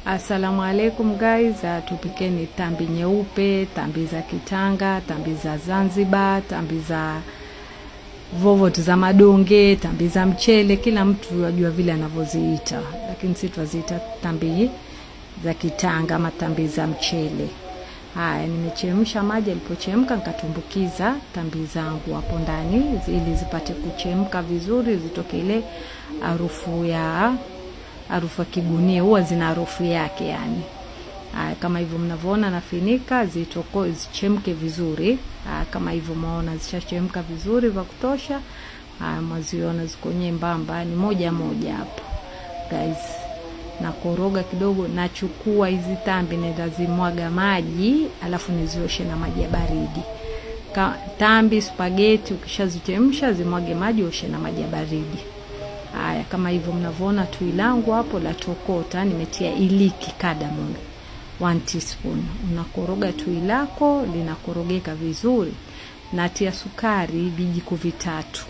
Assalamu alaikum guys, tupikeni tambi nyeupe, tambi za Kitanga, tambi za Zanzibar, tambi za vovot za madonge, tambi za mchele, kila mtu yajua vile anavyoziita, lakini sisi tunaziita tambi za Kitanga ama tambi za mchele. Haya, nimechemsha maji, yalipochemka nikatumbukiza tambi zangu hapo ndani ili zipate kuchemka vizuri, zitoke ile harufu ya kigunia, huwa zina harufu yake yani. Kama hivyo mnavyoona nafinika zichemke vizuri. Kama hivyo mnaona zishachemka vizuri vya kutosha. Mwaziona ziko nyembamba, ni moja moja hapo guys. Na koroga kidogo, nachukua hizi tambi nitazimwaga maji, alafu nizioshe na maji ya baridi. Tambi spaghetti ukishazichemsha zimwage maji, oshe na maji ya baridi. Haya, kama hivyo mnavyoona tui langu hapo la tokota, nimetia iliki cardamom 1 teaspoon. Unakoroga tui lako linakorogeka vizuri. Natia sukari vijiko vitatu.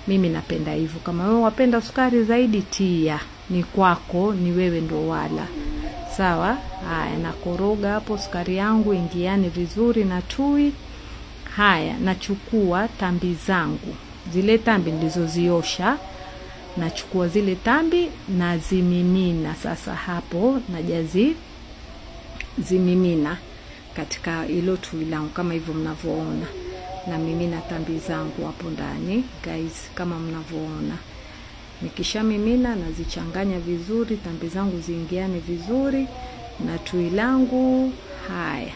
Mimi napenda hivyo. Kama wewe wapenda sukari zaidi, tia, ni kwako, ni wewe ndo wala. Sawa? Haya, nakoroga hapo sukari yangu ingiane vizuri na tui. Haya, nachukua tambi zangu, zile tambi nilizoziosha, nachukua zile tambi na zimimina. Sasa hapo najazi zimimina katika hilo tui langu kama hivyo mnavyoona. Na mimina tambi zangu hapo ndani guys, kama mnavyoona. Nikisha mimina nazichanganya vizuri, tambi zangu ziingiane vizuri na tui langu. Haya,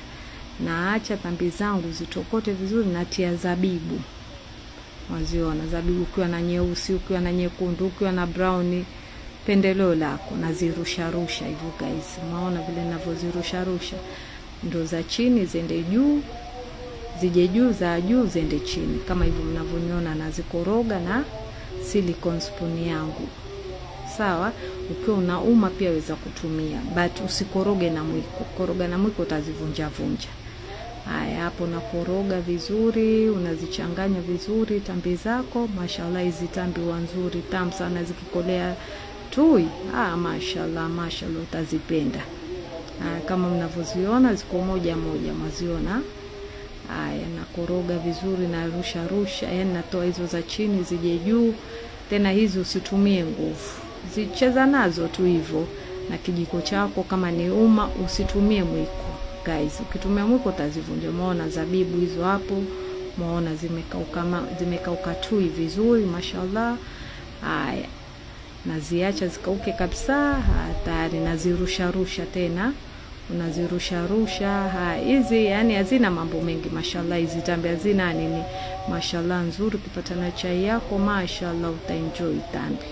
naacha tambi zangu zitokote vizuri, natia zabibu. Waziona zabibu, ukiwa na nyeusi, ukiwa na nyekundu, ukiwa na brown, pendeleo lako. Nazirusha rusha hivyo guys. Unaona vile ninavyozirusha rusha, ndo za chini zende juu, zije juu, za juu zende chini. Kama hivyo mnavyoniona nazikoroga na silicone spoon yangu. Sawa? Ukiwa unauma pia weza kutumia, but usikoroge na mwiko. Koroga na mwiko utazivunja vunja. Haya, hapo nakoroga vizuri, unazichanganya vizuri tambi zako. Mashallah, hizi tambi nzuri, tamu sana zikikolea tui. Mashallah, mashallah, utazipenda. Kama mnavyoziona ziko moja moja, mwaziona. Haya, nakoroga vizuri na rusha rusha, yani natoa hizo za chini zije juu. Tena hizo usitumie nguvu, zicheza nazo tu hivyo na kijiko chako. Kama ni uma usitumie mwiko guys, ukitumia mwiko utazivunja. Umeona zabibu hizo hapo, umeona zimekauka tui vizuri, mashallah. Haya, naziacha zikauke kabisa. Tayari nazirusha rusha tena, unazirusha rusha. Hizi yani hazina mambo mengi, mashallah. Hizi tambi hazina nini, mashallah, nzuri. Ukipata na chai yako, mashallah, utaenjoy tambi.